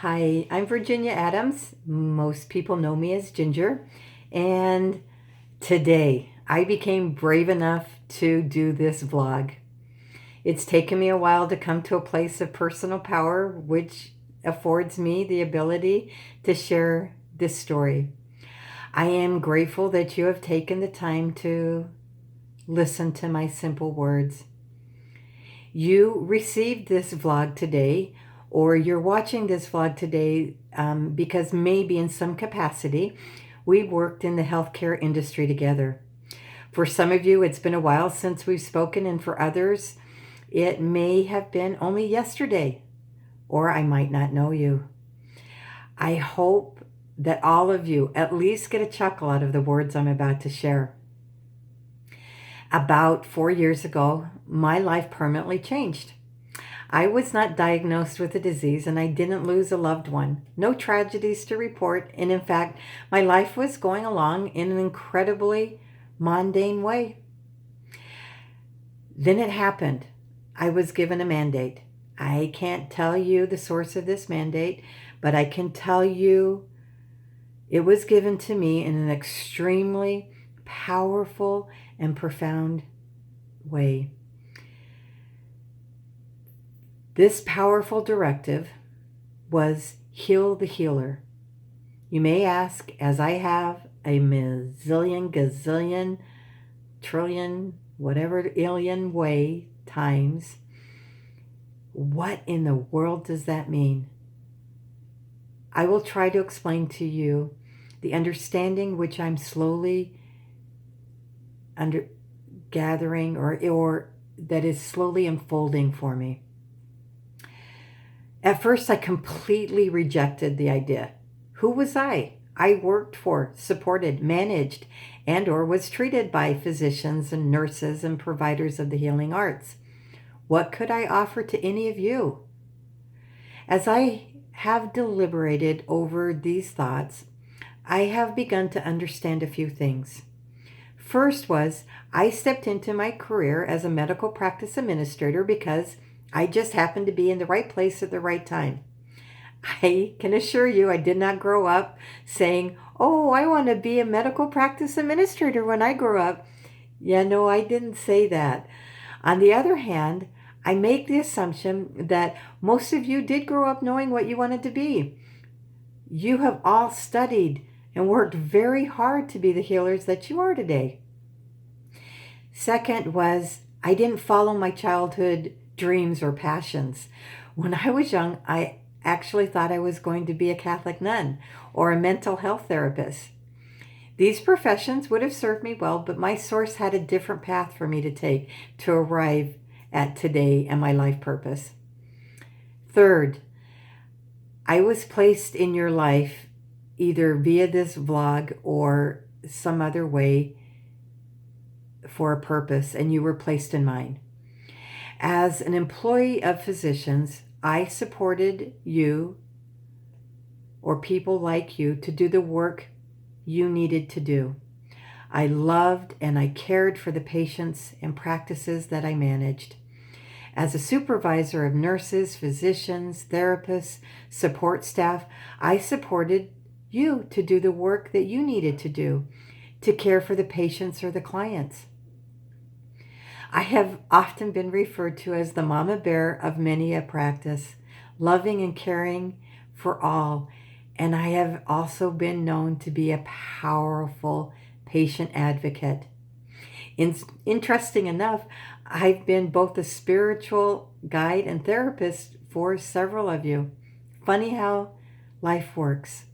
Hi, I'm Virginia Adams. Most people know me as Ginger. And today I became brave enough to do this vlog. It's taken me a while to come to a place of personal power, which affords me the ability to share this story. I am grateful that you have taken the time to listen to my simple words. You received this vlog today, or you're watching this vlog today because maybe in some capacity we worked in the healthcare industry together. For some of you, it's been a while since we've spoken, and for others, it may have been only yesterday, or I might not know you. I hope that all of you at least get a chuckle out of the words I'm about to share. About 4 years ago, my life permanently changed. I was not diagnosed with a disease and I didn't lose a loved one. No tragedies to report. And in fact, my life was going along in an incredibly mundane way. Then it happened. I was given a mandate. I can't tell you the source of this mandate, but I can tell you it was given to me in an extremely powerful and profound way. This powerful directive was heal the healer. You may ask, as I have a mazillion, gazillion, trillion, whatever alien way times, what in the world does that mean? I will try to explain to you the understanding which I'm slowly gathering or that is slowly unfolding for me. At first, I completely rejected the idea. Who was I? I worked for, supported, managed, and or was treated by physicians and nurses and providers of the healing arts. What could I offer to any of you? As I have deliberated over these thoughts, I have begun to understand a few things. First was, I stepped into my career as a medical practice administrator because I just happened to be in the right place at the right time. I can assure you I did not grow up saying, oh, I want to be a medical practice administrator when I grow up. Yeah, no, I didn't say that. On the other hand, I make the assumption that most of you did grow up knowing what you wanted to be. You have all studied and worked very hard to be the healers that you are today. Second was, I didn't follow my childhood dreams or passions. When I was young, I actually thought I was going to be a Catholic nun or a mental health therapist. These professions would have served me well, but my source had a different path for me to take to arrive at today and my life purpose. Third, I was placed in your life either via this vlog or some other way for a purpose, and you were placed in mine. As an employee of physicians, I supported you or people like you to do the work you needed to do. I loved and I cared for the patients and practices that I managed. As a supervisor of nurses, physicians, therapists, support staff, I supported you to do the work that you needed to do, to care for the patients or the clients. I have often been referred to as the mama bear of many a practice, loving and caring for all. And I have also been known to be a powerful patient advocate. Interesting enough, I've been both a spiritual guide and therapist for several of you. Funny how life works.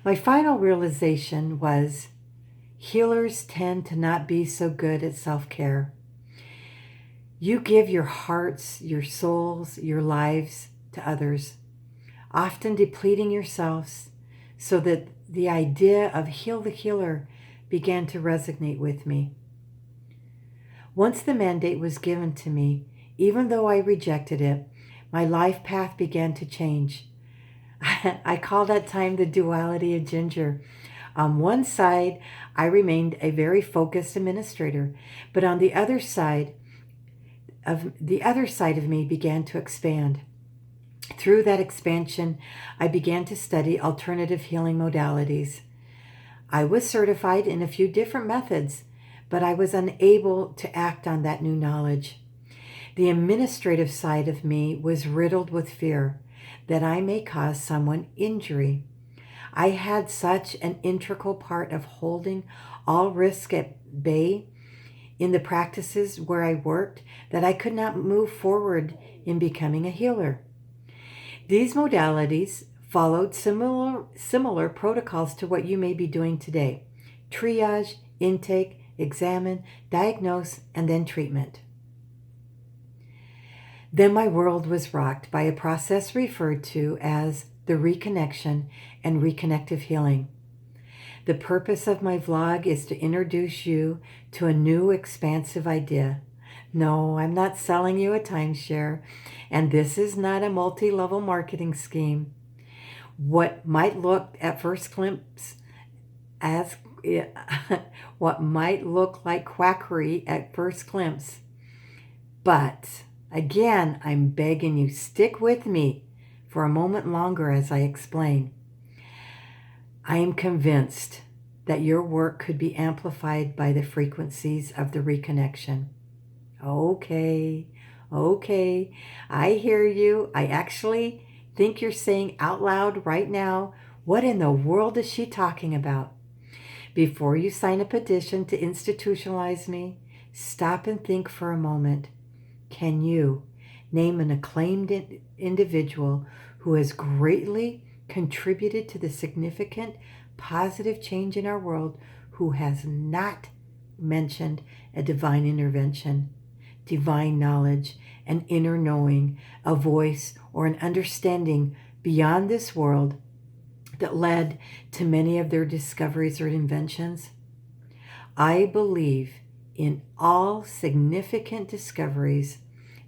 My final realization was healers tend to not be so good at self-care. You give your hearts, your souls, your lives to others, often depleting yourselves, so that the idea of heal the healer began to resonate with me. Once the mandate was given to me, even though I rejected it, my life path began to change. I call that time the duality of Ginger. On one side, I remained a very focused administrator, but on the other side of me began to expand. Through that expansion, I began to study alternative healing modalities. I was certified in a few different methods, but I was unable to act on that new knowledge. The administrative side of me was riddled with fear that I may cause someone injury. I had such an integral part of holding all risk at bay in the practices where I worked that I could not move forward in becoming a healer. These modalities followed similar protocols to what you may be doing today: triage, intake, examine, diagnose, and then treatment. Then my world was rocked by a process referred to as the reconnection and reconnective healing. The purpose of my vlog is to introduce you to a new expansive idea. No, I'm not selling you a timeshare, and this is not a multi-level marketing scheme. What might look at first glimpse as what might look like quackery at first glimpse. But again, I'm begging you, stick with me for a moment longer as I explain. I am convinced that your work could be amplified by the frequencies of the reconnection. Okay, I hear you. I actually think you're saying out loud right now, what in the world is she talking about? Before you sign a petition to institutionalize me, stop and think for a moment. Can you name an acclaimed individual who has greatly contributed to the significant positive change in our world who has not mentioned a divine intervention, divine knowledge, an inner knowing, a voice, or an understanding beyond this world that led to many of their discoveries or inventions? I believe in all significant discoveries,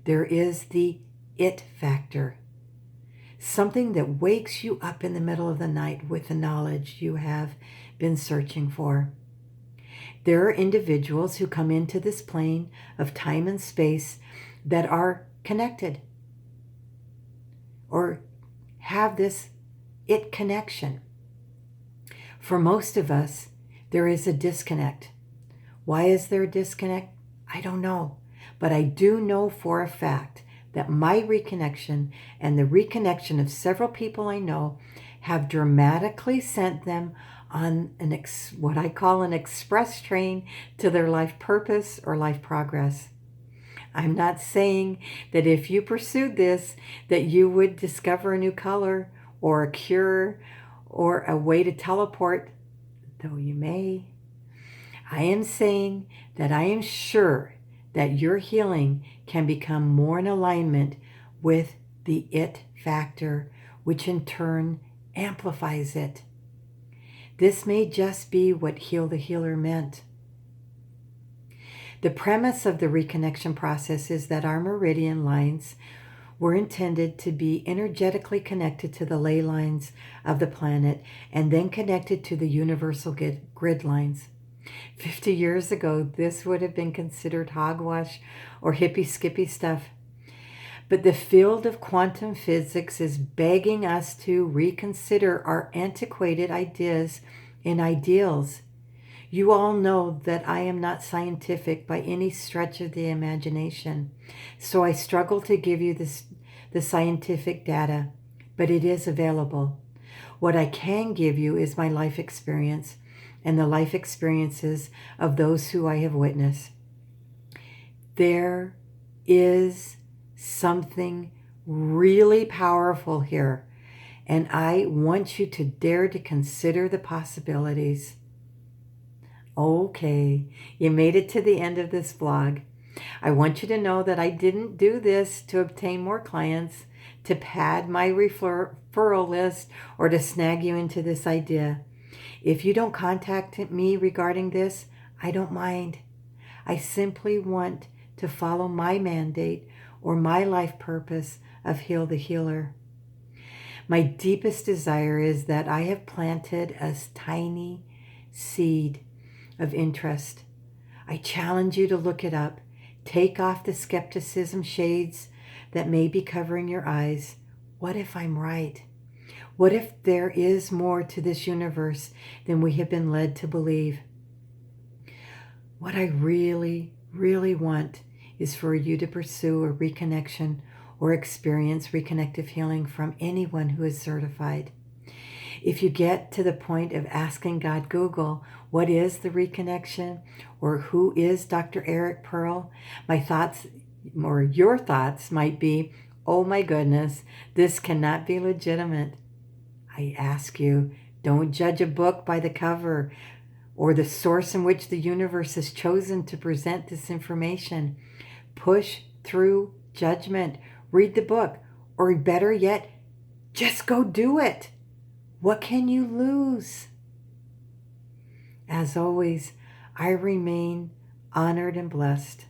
there is the it factor. Something that wakes you up in the middle of the night with the knowledge you have been searching for. There are individuals who come into this plane of time and space that are connected or have this it connection. For most of us, there is a disconnect. Why is there a disconnect? I don't know. But I do know for a fact that my reconnection and the reconnection of several people I know have dramatically sent them on what I call an express train to their life purpose or life progress. I'm not saying that if you pursued this, that you would discover a new color or a cure or a way to teleport, though you may. I am saying that I am sure that your healing can become more in alignment with the it factor, which in turn amplifies it. This may just be what Heal the Healer meant. The premise of the reconnection process is that our meridian lines were intended to be energetically connected to the ley lines of the planet and then connected to the universal grid lines. 50 years ago, this would have been considered hogwash or hippy-skippy stuff. But the field of quantum physics is begging us to reconsider our antiquated ideas and ideals. You all know that I am not scientific by any stretch of the imagination, so I struggle to give you the scientific data, but it is available. What I can give you is my life experience and the life experiences of those who I have witnessed. There is something really powerful here, and I want you to dare to consider the possibilities. Okay, you made it to the end of this vlog. I want you to know that I didn't do this to obtain more clients, to pad my referral list, or to snag you into this idea. If you don't contact me regarding this, I don't mind. I simply want to follow my mandate or my life purpose of Heal the Healer. My deepest desire is that I have planted a tiny seed of interest. I challenge you to look it up. Take off the skepticism shades that may be covering your eyes. What if I'm right? What if there is more to this universe than we have been led to believe? What I really, really want is for you to pursue a reconnection or experience reconnective healing from anyone who is certified. If you get to the point of asking God, Google, what is the reconnection, or who is Dr. Eric Pearl, my thoughts or your thoughts might be, oh my goodness, this cannot be legitimate. I ask you, don't judge a book by the cover or the source in which the universe has chosen to present this information. Push through judgment. Read the book, or better yet, just go do it. What can you lose? As always, I remain honored and blessed.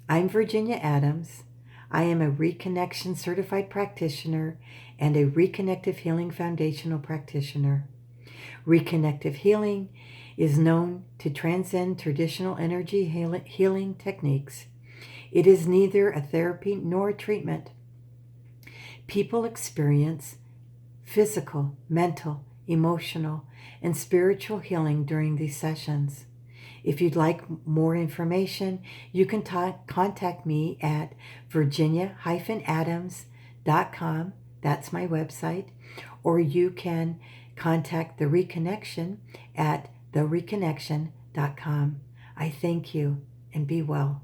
I'm Virginia Adams. I am a Reconnection Certified Practitioner and a Reconnective Healing Foundational Practitioner. Reconnective healing is known to transcend traditional energy healing techniques. It is neither a therapy nor a treatment. People experience physical, mental, emotional, and spiritual healing during these sessions. If you'd like more information, you can contact me at virginia-adams.com. That's my website. Or you can contact The Reconnection at thereconnection.com. I thank you and be well.